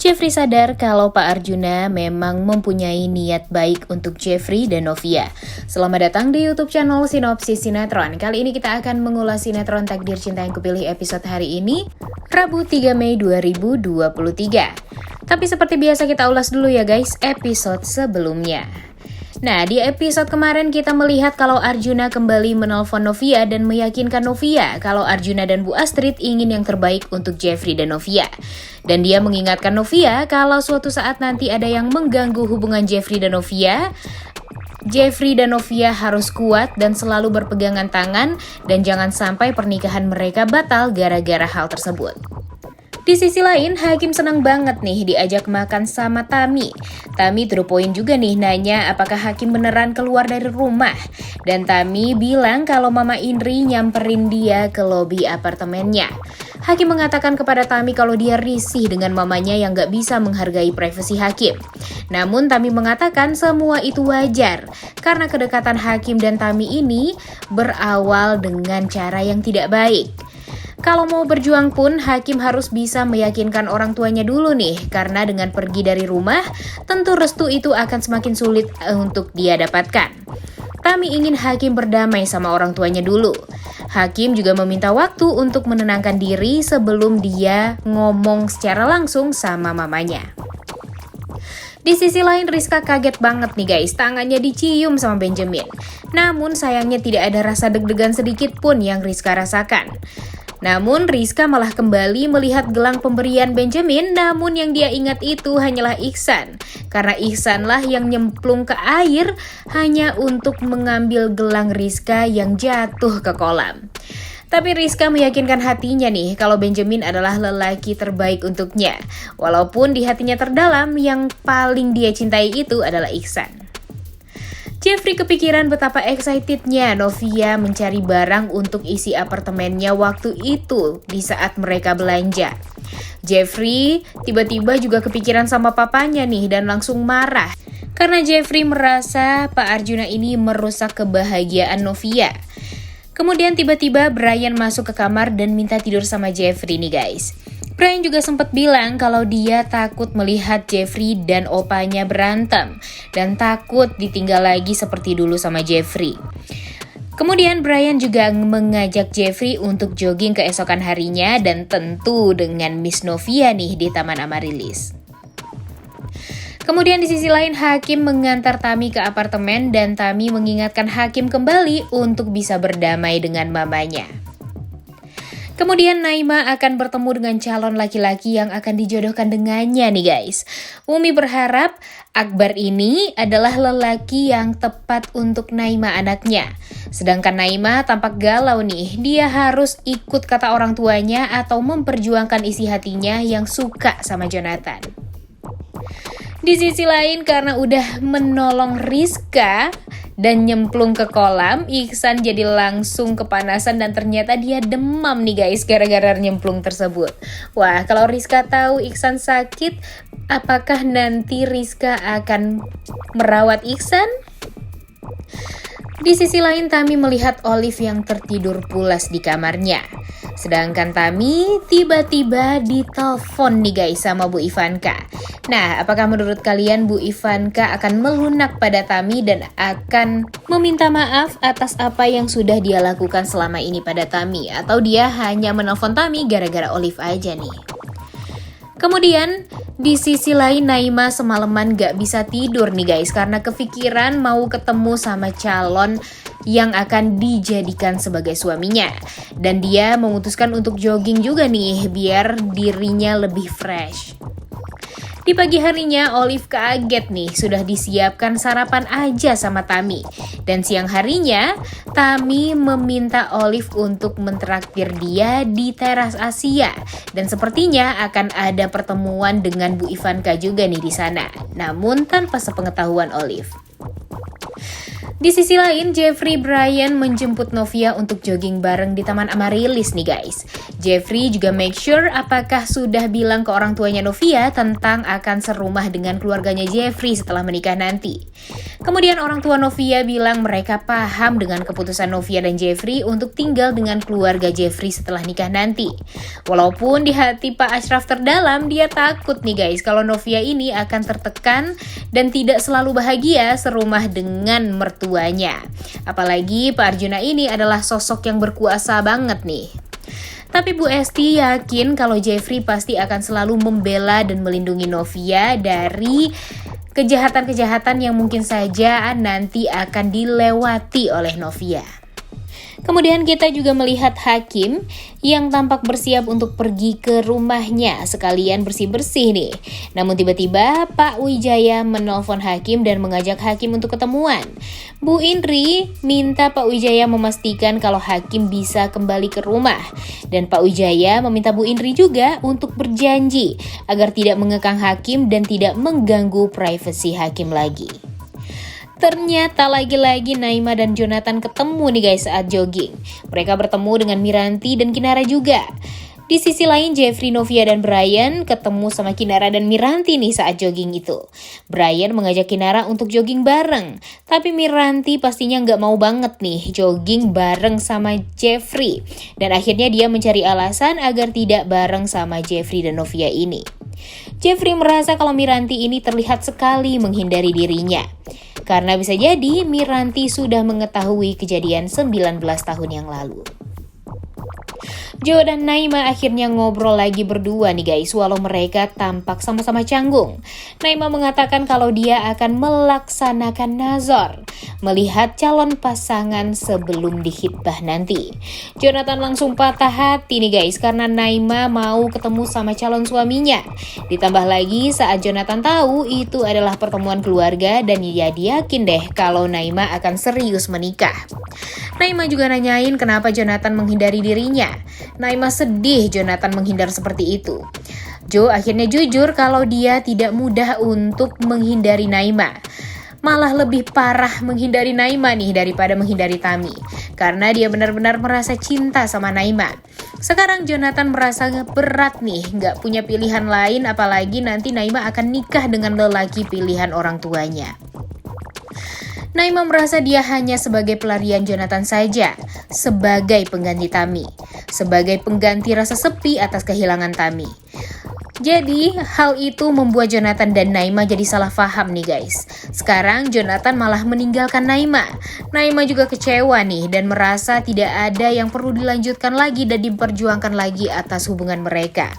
Jeffrey sadar kalau Pak Arjuna memang mempunyai niat baik untuk Jeffrey dan Novia. Selamat datang di YouTube channel Sinopsis Sinetron. Kali ini kita akan mengulas sinetron Takdir Cinta Yang Kupilih episode hari ini, Rabu 3 Mei 2023. Tapi seperti biasa kita ulas dulu ya guys, episode sebelumnya. Nah, di episode kemarin kita melihat kalau Arjuna kembali menelpon Novia dan meyakinkan Novia kalau Arjuna dan Bu Astrid ingin yang terbaik untuk Jeffrey dan Novia. Dan dia mengingatkan Novia kalau suatu saat nanti ada yang mengganggu hubungan Jeffrey dan Novia, Jeffrey dan Novia harus kuat dan selalu berpegangan tangan dan jangan sampai pernikahan mereka batal gara-gara hal tersebut. Di sisi lain, Hakim senang banget nih diajak makan sama Tami. Tami to the point juga nih nanya apakah Hakim beneran keluar dari rumah. Dan Tami bilang kalau Mama Indri nyamperin dia ke lobi apartemennya. Hakim mengatakan kepada Tami kalau dia risih dengan mamanya yang gak bisa menghargai privasi Hakim. Namun Tami mengatakan semua itu wajar karena kedekatan Hakim dan Tami ini berawal dengan cara yang tidak baik. Kalau mau berjuang pun, Hakim harus bisa meyakinkan orang tuanya dulu nih, karena dengan pergi dari rumah, tentu restu itu akan semakin sulit untuk dia dapatkan. Tami ingin Hakim berdamai sama orang tuanya dulu. Hakim juga meminta waktu untuk menenangkan diri sebelum dia ngomong secara langsung sama mamanya. Di sisi lain, Rizka kaget banget nih guys, tangannya dicium sama Benjamin. Namun sayangnya tidak ada rasa deg-degan sedikit pun yang Rizka rasakan. Namun Rizka malah kembali melihat gelang pemberian Benjamin, namun yang dia ingat itu hanyalah Ihsan. Karena Ihsanlah yang nyemplung ke air hanya untuk mengambil gelang Rizka yang jatuh ke kolam. Tapi Rizka meyakinkan hatinya nih kalau Benjamin adalah lelaki terbaik untuknya. Walaupun di hatinya terdalam yang paling dia cintai itu adalah Ihsan. Jeffrey kepikiran betapa excitednya Novia mencari barang untuk isi apartemennya waktu itu di saat mereka belanja. Jeffrey tiba-tiba juga kepikiran sama papanya nih dan langsung marah. Karena Jeffrey merasa Pak Arjuna ini merusak kebahagiaan Novia. Kemudian tiba-tiba Brian masuk ke kamar dan minta tidur sama Jeffrey nih guys. Brian juga sempat bilang kalau dia takut melihat Jeffrey dan opanya berantem dan takut ditinggal lagi seperti dulu sama Jeffrey. Kemudian Brian juga mengajak Jeffrey untuk jogging keesokan harinya dan tentu dengan Miss Novia nih di Taman Amaryllis. Kemudian di sisi lain Hakim mengantar Tami ke apartemen dan Tami mengingatkan Hakim kembali untuk bisa berdamai dengan mamanya. Kemudian Naima akan bertemu dengan calon laki-laki yang akan dijodohkan dengannya nih guys. Umi berharap Akbar ini adalah lelaki yang tepat untuk Naima anaknya. Sedangkan Naima tampak galau nih, dia harus ikut kata orang tuanya atau memperjuangkan isi hatinya yang suka sama Jonathan. Di sisi lain karena udah menolong Rizka dan nyemplung ke kolam, Ihsan jadi langsung kepanasan dan ternyata dia demam nih guys gara-gara nyemplung tersebut. Wah, kalau Rizka tahu Ihsan sakit, apakah nanti Rizka akan merawat Ihsan? Di sisi lain Tami melihat Olive yang tertidur pulas di kamarnya. Sedangkan Tami tiba-tiba ditelepon nih guys sama Bu Ivanka. Nah, apakah menurut kalian Bu Ivanka akan melunak pada Tami dan akan meminta maaf atas apa yang sudah dia lakukan selama ini pada Tami? Atau dia hanya menelpon Tami gara-gara Olive aja nih? Kemudian di sisi lain Naima semalaman gak bisa tidur nih guys karena kepikiran mau ketemu sama calon yang akan dijadikan sebagai suaminya. Dan dia memutuskan untuk jogging juga nih biar dirinya lebih fresh. Di pagi harinya Olive kaget nih sudah disiapkan sarapan aja sama Tami. Dan siang harinya Tami meminta Olive untuk mentraktir dia di teras Asia. Dan sepertinya akan ada pertemuan dengan Bu Ivanka juga nih di sana. Namun tanpa sepengetahuan Olive. Di sisi lain, Jeffrey Bryan menjemput Novia untuk jogging bareng di Taman Amaryllis nih guys. Jeffrey juga make sure apakah sudah bilang ke orang tuanya Novia tentang akan serumah dengan keluarganya Jeffrey setelah menikah nanti. Kemudian orang tua Novia bilang mereka paham dengan keputusan Novia dan Jeffrey untuk tinggal dengan keluarga Jeffrey setelah nikah nanti. Walaupun di hati Pak Ashraf terdalam dia takut nih guys kalau Novia ini akan tertekan dan tidak selalu bahagia serumah dengan mertuanya. Apalagi Pak Arjuna ini adalah sosok yang berkuasa banget nih. Tapi Bu Esti yakin kalau Jeffrey pasti akan selalu membela dan melindungi Novia dari kejahatan-kejahatan yang mungkin saja nanti akan dilewati oleh Novia. Kemudian kita juga melihat Hakim yang tampak bersiap untuk pergi ke rumahnya sekalian bersih-bersih nih. Namun tiba-tiba Pak Wijaya menelpon Hakim dan mengajak Hakim untuk ketemuan. Bu Indri minta Pak Wijaya memastikan kalau Hakim bisa kembali ke rumah. Dan Pak Wijaya meminta Bu Indri juga untuk berjanji agar tidak mengekang Hakim dan tidak mengganggu privasi Hakim lagi. Ternyata lagi-lagi Naima dan Jonathan ketemu nih guys saat jogging. Mereka bertemu dengan Miranti dan Kinara juga. Di sisi lain Jeffrey, Novia, dan Bryan ketemu sama Kinara dan Miranti nih saat jogging itu. Bryan mengajak Kinara untuk jogging bareng. Tapi Miranti pastinya nggak mau banget nih jogging bareng sama Jeffrey. Dan akhirnya dia mencari alasan agar tidak bareng sama Jeffrey dan Novia ini. Jeffrey merasa kalau Miranti ini terlihat sekali menghindari dirinya. Karena bisa jadi Miranti sudah mengetahui kejadian 19 tahun yang lalu. Joe dan Naima akhirnya ngobrol lagi berdua nih guys, walau mereka tampak sama-sama canggung. Naima mengatakan kalau dia akan melaksanakan nazar, melihat calon pasangan sebelum dihitbah nanti. Jonathan langsung patah hati nih guys, karena Naima mau ketemu sama calon suaminya. Ditambah lagi saat Jonathan tahu itu adalah pertemuan keluarga dan dia yakin deh kalau Naima akan serius menikah. Naima juga nanyain kenapa Jonathan menghindari dirinya. Naima sedih Jonathan menghindar seperti itu. Joe akhirnya jujur kalau dia tidak mudah untuk menghindari Naima. Malah lebih parah menghindari Naima nih daripada menghindari Tami. Karena dia benar-benar merasa cinta sama Naima. Sekarang Jonathan merasa berat nih, gak punya pilihan lain apalagi nanti Naima akan nikah dengan lelaki pilihan orang tuanya. Naima merasa dia hanya sebagai pelarian Jonathan saja, sebagai pengganti Tami, sebagai pengganti rasa sepi atas kehilangan Tami. Jadi, hal itu membuat Jonathan dan Naima jadi salah paham nih guys. Sekarang Jonathan malah meninggalkan Naima. Naima juga kecewa nih dan merasa tidak ada yang perlu dilanjutkan lagi dan diperjuangkan lagi atas hubungan mereka.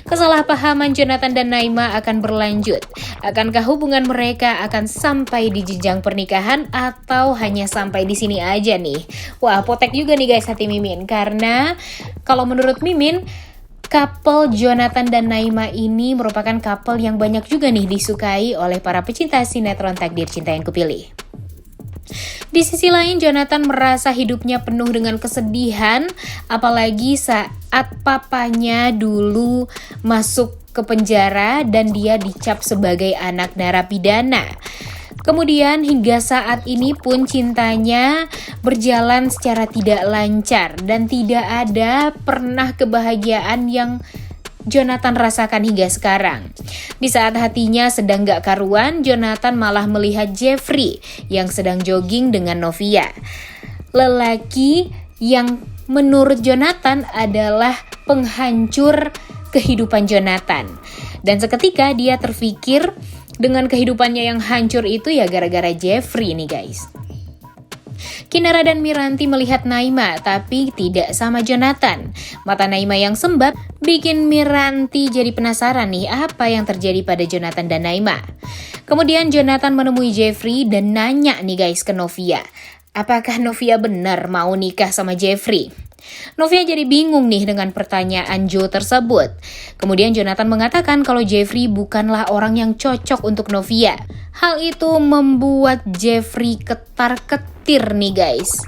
Kesalahpahaman Jonathan dan Naima akan berlanjut. Akankah hubungan mereka akan sampai di jenjang pernikahan atau hanya sampai di sini aja nih? Wah, potek juga nih guys hati Mimin. Karena kalau menurut Mimin, couple Jonathan dan Naima ini merupakan couple yang banyak juga nih disukai oleh para pecinta sinetron Takdir Cinta Yang Kupilih. Di sisi lain, Jonathan merasa hidupnya penuh dengan kesedihan, apalagi saat papanya dulu masuk ke penjara dan dia dicap sebagai anak narapidana. Kemudian hingga saat ini pun cintanya berjalan secara tidak lancar dan tidak ada pernah kebahagiaan yang Jonathan rasakan hingga sekarang. Di saat hatinya sedang gak karuan, Jonathan malah melihat Jeffrey yang sedang jogging dengan Novia. Lelaki yang menurut Jonathan adalah penghancur kehidupan Jonathan. Dan seketika dia terpikir dengan kehidupannya yang hancur itu ya gara-gara Jeffrey nih guys. Kinara dan Miranti melihat Naima, tapi tidak sama Jonathan. Mata Naima yang sembab bikin Miranti jadi penasaran nih apa yang terjadi pada Jonathan dan Naima. Kemudian Jonathan menemui Jeffrey dan nanya nih guys ke Novia, apakah Novia benar mau nikah sama Jeffrey? Novia jadi bingung nih dengan pertanyaan Joe tersebut. Kemudian Jonathan mengatakan kalau Jeffrey bukanlah orang yang cocok untuk Novia. Hal itu membuat Jeffrey ketar-ketir nih guys.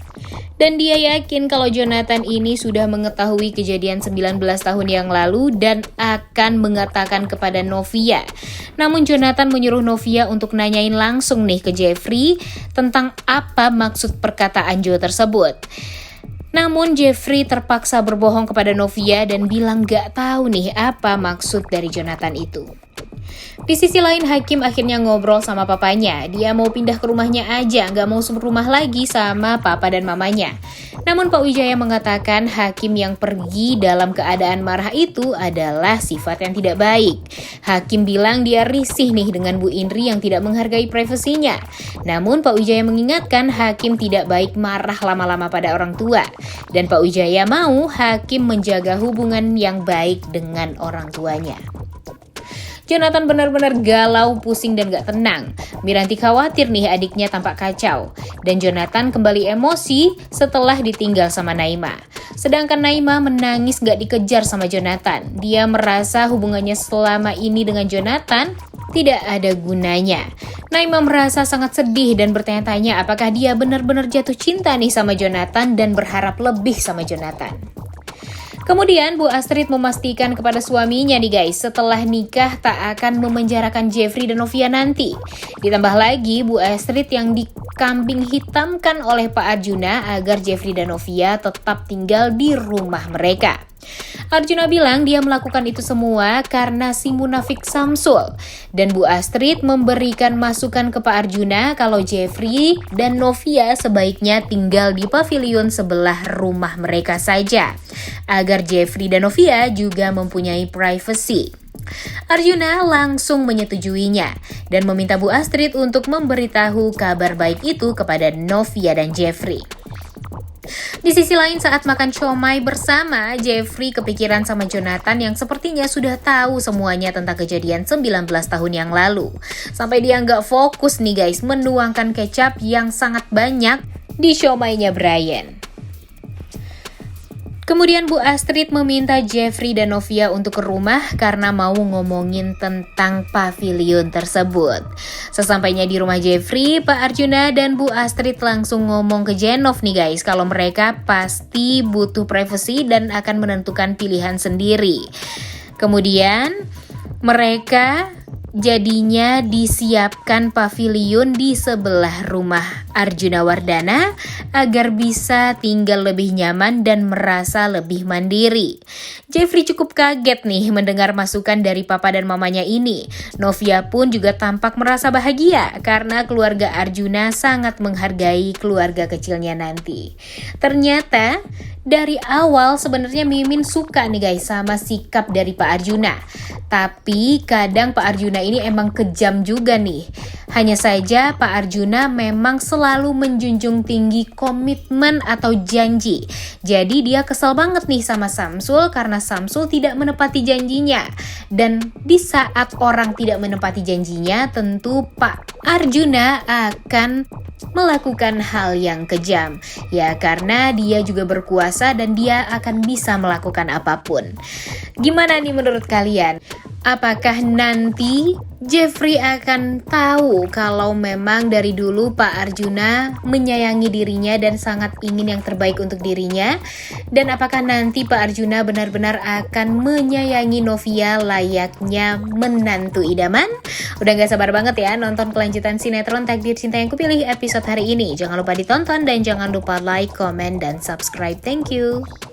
Dan dia yakin kalau Jonathan ini sudah mengetahui kejadian 19 tahun yang lalu dan akan mengatakan kepada Novia. Namun Jonathan menyuruh Novia untuk nanyain langsung nih ke Jeffrey tentang apa maksud perkataan Joe tersebut. Namun Jeffrey terpaksa berbohong kepada Novia dan bilang gak tahu nih apa maksud dari Jonathan itu. Di sisi lain, Hakim akhirnya ngobrol sama papanya. Dia mau pindah ke rumahnya aja, gak mau serumah lagi sama papa dan mamanya. Namun Pak Wijaya mengatakan Hakim yang pergi dalam keadaan marah itu adalah sifat yang tidak baik. Hakim bilang dia risih nih dengan Bu Indri yang tidak menghargai privasinya. Namun Pak Wijaya mengingatkan Hakim tidak baik marah lama-lama pada orang tua. Dan Pak Wijaya mau Hakim menjaga hubungan yang baik dengan orang tuanya. Jonathan benar-benar galau, pusing, dan gak tenang. Miranti khawatir nih adiknya tampak kacau. Dan Jonathan kembali emosi setelah ditinggal sama Naima. Sedangkan Naima menangis gak dikejar sama Jonathan. Dia merasa hubungannya selama ini dengan Jonathan tidak ada gunanya. Naima merasa sangat sedih dan bertanya-tanya apakah dia benar-benar jatuh cinta nih sama Jonathan dan berharap lebih sama Jonathan. Kemudian Bu Astrid memastikan kepada suaminya nih guys, setelah nikah tak akan memenjarakan Jeffrey dan Novia nanti. Ditambah lagi Bu Astrid yang dikambing hitamkan oleh Pak Arjuna agar Jeffrey dan Novia tetap tinggal di rumah mereka. Arjuna bilang dia melakukan itu semua karena si munafik Samsul. Dan Bu Astrid memberikan masukan ke Pak Arjuna kalau Jeffrey dan Novia sebaiknya tinggal di pavilion sebelah rumah mereka saja. Agar Jeffrey dan Novia juga mempunyai privacy. Arjuna langsung menyetujuinya dan meminta Bu Astrid untuk memberitahu kabar baik itu kepada Novia dan Jeffrey. Di sisi lain saat makan siomay bersama, Jeffrey kepikiran sama Jonathan yang sepertinya sudah tahu semuanya tentang kejadian 19 tahun yang lalu. Sampai dia nggak fokus nih guys menuangkan kecap yang sangat banyak di siomaynya Brian. Kemudian Bu Astrid meminta Jeffrey dan Novia untuk ke rumah karena mau ngomongin tentang pavilion tersebut. Sesampainya di rumah Jeffrey, Pak Arjuna dan Bu Astrid langsung ngomong ke Jenov nih guys kalau mereka pasti butuh privacy dan akan menentukan pilihan sendiri. Kemudian mereka jadinya disiapkan pavilion di sebelah rumah Arjuna Wardana agar bisa tinggal lebih nyaman dan merasa lebih mandiri. Jeffrey cukup kaget nih mendengar masukan dari papa dan mamanya ini. Novia pun juga tampak merasa bahagia karena keluarga Arjuna sangat menghargai keluarga kecilnya nanti. Ternyata dari awal sebenarnya Mimin suka nih guys sama sikap dari Pak Arjuna. Tapi kadang Pak Arjuna ini emang kejam juga nih. Hanya saja Pak Arjuna memang selalu menjunjung tinggi komitmen atau janji. Jadi dia kesel banget nih sama Samsul karena Samsul tidak menepati janjinya. Dan di saat orang tidak menepati janjinya, tentu Pak Arjuna akan melakukan hal yang kejam. Ya karena dia juga berkuasa dan dia akan bisa melakukan apapun. Gimana nih menurut kalian? Apakah nanti Jeffrey akan tahu kalau memang dari dulu Pak Arjuna menyayangi dirinya dan sangat ingin yang terbaik untuk dirinya? Dan apakah nanti Pak Arjuna benar-benar akan menyayangi Novia layaknya menantu idaman? Udah gak sabar banget ya nonton kelanjutan sinetron Takdir Cinta Yang Kupilih episode hari ini. Jangan lupa ditonton dan jangan lupa like, comment, dan subscribe. Thank you.